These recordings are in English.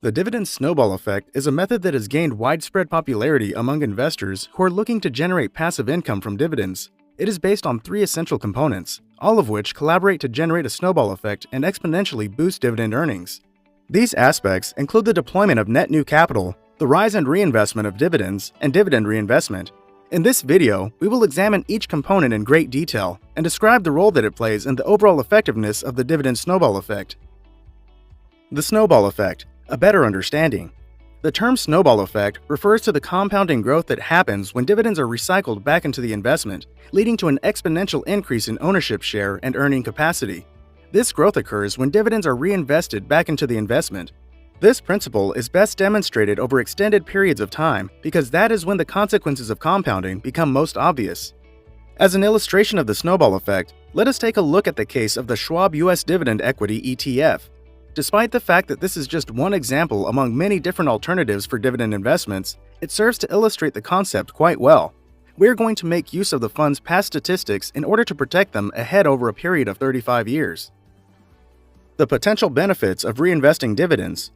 The dividend snowball effect is a method that has gained widespread popularity among investors who are looking to generate passive income from dividends. It is based on three essential components, all of which collaborate to generate a snowball effect and exponentially boost dividend earnings. These aspects include the deployment of net new capital, the rise and reinvestment of dividends, and dividend reinvestment. In this video, we will examine each component in great detail and describe the role that it plays in the overall effectiveness of the dividend snowball effect. The snowball effect. A better understanding. The term snowball effect refers to the compounding growth that happens when dividends are recycled back into the investment, leading to an exponential increase in ownership share and earning capacity. This growth occurs when dividends are reinvested back into the investment. This principle is best demonstrated over extended periods of time because that is when the consequences of compounding become most obvious. As an illustration of the snowball effect, let us take a look at the case of the Schwab US Dividend Equity ETF. Despite the fact that this is just one example among many different alternatives for dividend investments, it serves to illustrate the concept quite well. We are going to make use of the fund's past statistics in order to protect them ahead over a period of 35 years. The potential benefits of reinvesting dividends.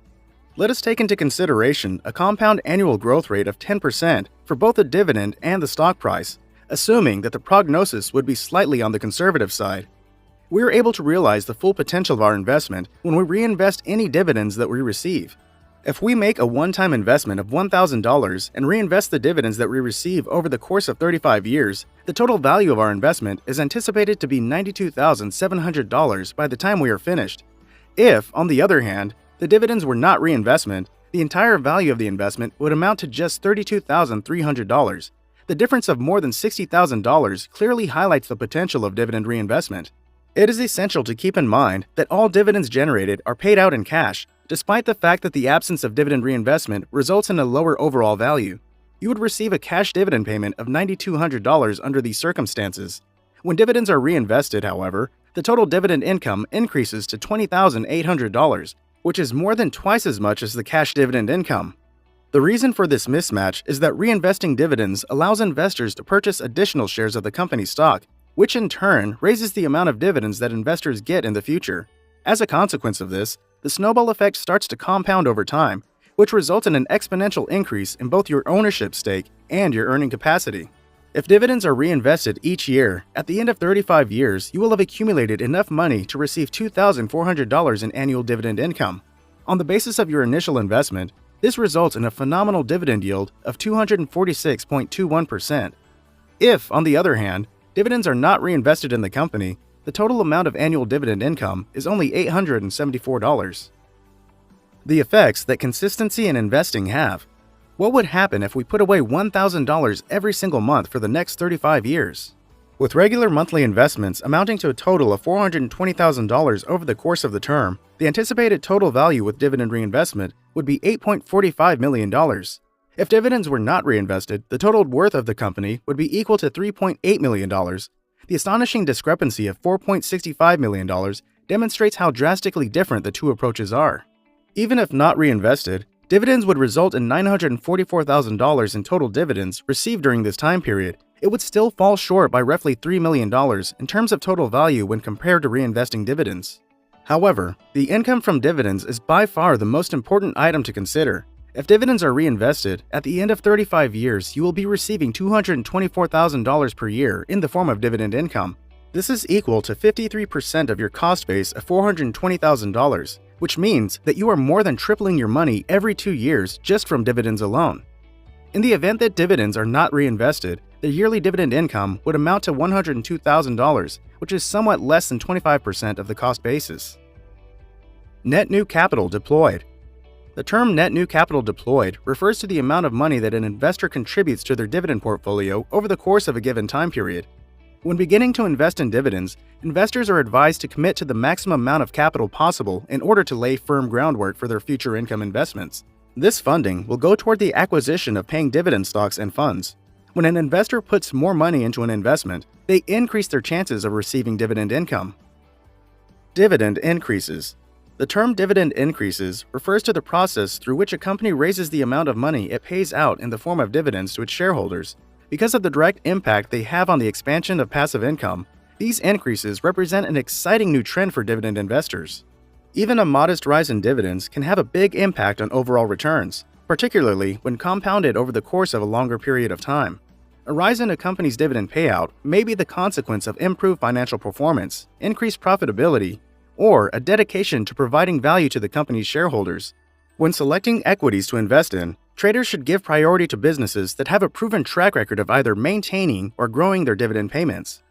Let us take into consideration a compound annual growth rate of 10% for both the dividend and the stock price, assuming that the prognosis would be slightly on the conservative side. We are able to realize the full potential of our investment when we reinvest any dividends that we receive. If we make a one-time investment of $1,000 and reinvest the dividends that we receive over the course of 35 years, the total value of our investment is anticipated to be $92,700 by the time we are finished. If, on the other hand, the dividends were not reinvestment, the entire value of the investment would amount to just $32,300. The difference of more than $60,000 clearly highlights the potential of dividend reinvestment. It is essential to keep in mind that all dividends generated are paid out in cash, despite the fact that the absence of dividend reinvestment results in a lower overall value. You would receive a cash dividend payment of $9,200 under these circumstances. When dividends are reinvested, however, the total dividend income increases to $20,800, which is more than twice as much as the cash dividend income. The reason for this mismatch is that reinvesting dividends allows investors to purchase additional shares of the company's stock, which in turn raises the amount of dividends that investors get in the future. As a consequence of this, the snowball effect starts to compound over time, which results in an exponential increase in both your ownership stake and your earning capacity. If dividends are reinvested each year, at the end of 35 years, you will have accumulated enough money to receive $2,400 in annual dividend income. On the basis of your initial investment, this results in a phenomenal dividend yield of 246.21%. If, on the other hand, dividends are not reinvested in the company, the total amount of annual dividend income is only $874. The effects that consistency in investing have. What would happen if we put away $1,000 every single month for the next 35 years? With regular monthly investments amounting to a total of $420,000 over the course of the term, the anticipated total value with dividend reinvestment would be $8.45 million. If dividends were not reinvested, the total worth of the company would be equal to $3.8 million. The astonishing discrepancy of $4.65 million demonstrates how drastically different the two approaches are. Even if not reinvested, dividends would result in $944,000 in total dividends received during this time period. It would still fall short by roughly $3 million in terms of total value when compared to reinvesting dividends. However, the income from dividends is by far the most important item to consider. If dividends are reinvested, at the end of 35 years, you will be receiving $224,000 per year in the form of dividend income. This is equal to 53% of your cost base of $420,000, which means that you are more than tripling your money every 2 years just from dividends alone. In the event that dividends are not reinvested, the yearly dividend income would amount to $102,000, which is somewhat less than 25% of the cost basis. Net new capital deployed. The term net new capital deployed refers to the amount of money that an investor contributes to their dividend portfolio over the course of a given time period. When beginning to invest in dividends, investors are advised to commit to the maximum amount of capital possible in order to lay firm groundwork for their future income investments. This funding will go toward the acquisition of paying dividend stocks and funds. When an investor puts more money into an investment, they increase their chances of receiving dividend income. Dividend increases. The term dividend increases refers to the process through which a company raises the amount of money it pays out in the form of dividends to its shareholders. Because of the direct impact they have on the expansion of passive income, these increases represent an exciting new trend for dividend investors. Even a modest rise in dividends can have a big impact on overall returns, particularly when compounded over the course of a longer period of time. A rise in a company's dividend payout may be the consequence of improved financial performance, increased profitability, or a dedication to providing value to the company's shareholders. When selecting equities to invest in, traders should give priority to businesses that have a proven track record of either maintaining or growing their dividend payments.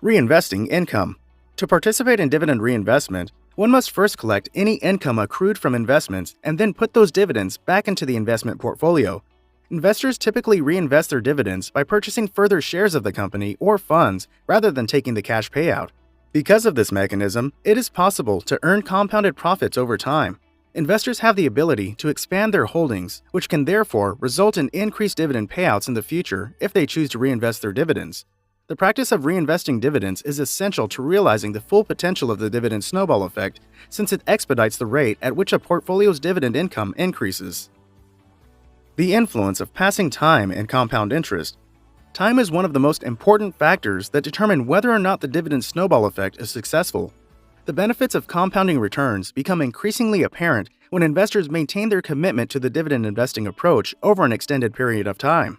Reinvesting income. To participate in dividend reinvestment, one must first collect any income accrued from investments and then put those dividends back into the investment portfolio. Investors typically reinvest their dividends by purchasing further shares of the company or funds rather than taking the cash payout. Because of this mechanism, it is possible to earn compounded profits over time. Investors have the ability to expand their holdings, which can therefore result in increased dividend payouts in the future if they choose to reinvest their dividends. The practice of reinvesting dividends is essential to realizing the full potential of the dividend snowball effect, since it expedites the rate at which a portfolio's dividend income increases. The influence of passing time and compound interest. Time is one of the most important factors that determine whether or not the dividend snowball effect is successful. The benefits of compounding returns become increasingly apparent when investors maintain their commitment to the dividend investing approach over an extended period of time.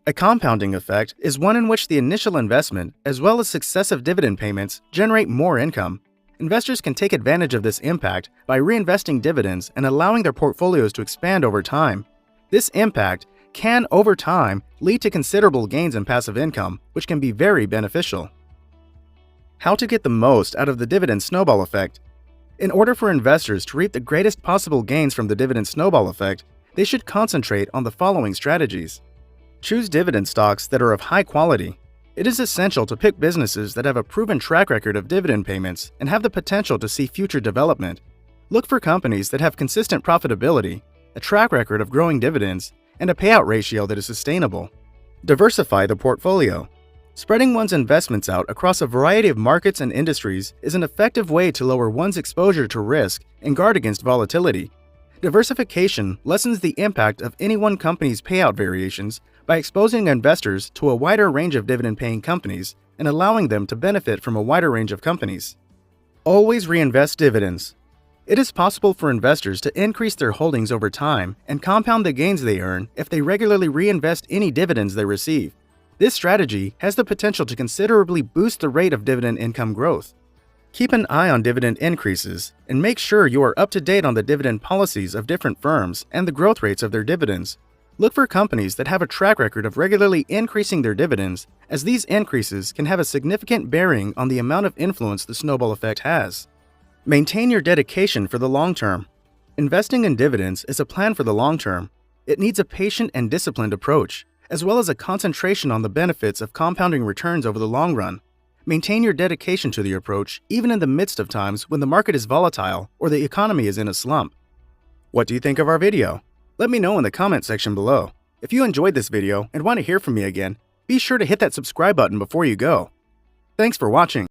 A compounding effect is one in which the initial investment, as well as successive dividend payments, generate more income. Investors can take advantage of this impact by reinvesting dividends and allowing their portfolios to expand over time. This impact can, over time, lead to considerable gains in passive income, which can be very beneficial. How to get the most out of the dividend snowball effect. In order for investors to reap the greatest possible gains from the dividend snowball effect, they should concentrate on the following strategies. Choose dividend stocks that are of high quality. It is essential to pick businesses that have a proven track record of dividend payments and have the potential to see future development. Look for companies that have consistent profitability, a track record of growing dividends, and a payout ratio that is sustainable. Diversify the portfolio. Spreading one's investments out across a variety of markets and industries is an effective way to lower one's exposure to risk and guard against volatility. Diversification lessens the impact of any one company's payout variations by exposing investors to a wider range of dividend-paying companies and allowing them to benefit from a wider range of companies. Always reinvest dividends. It is possible for investors to increase their holdings over time and compound the gains they earn if they regularly reinvest any dividends they receive. This strategy has the potential to considerably boost the rate of dividend income growth. Keep an eye on dividend increases and make sure you are up to date on the dividend policies of different firms and the growth rates of their dividends. Look for companies that have a track record of regularly increasing their dividends, as these increases can have a significant bearing on the amount of influence the snowball effect has. Maintain your dedication for the long term. Investing in dividends is a plan for the long term. It needs a patient and disciplined approach, as well as a concentration on the benefits of compounding returns over the long run. Maintain your dedication to the approach even in the midst of times when the market is volatile or the economy is in a slump. What do you think of our video? Let me know in the comment section below. If you enjoyed this video and want to hear from me again, be sure to hit that subscribe button before you go. Thanks for watching.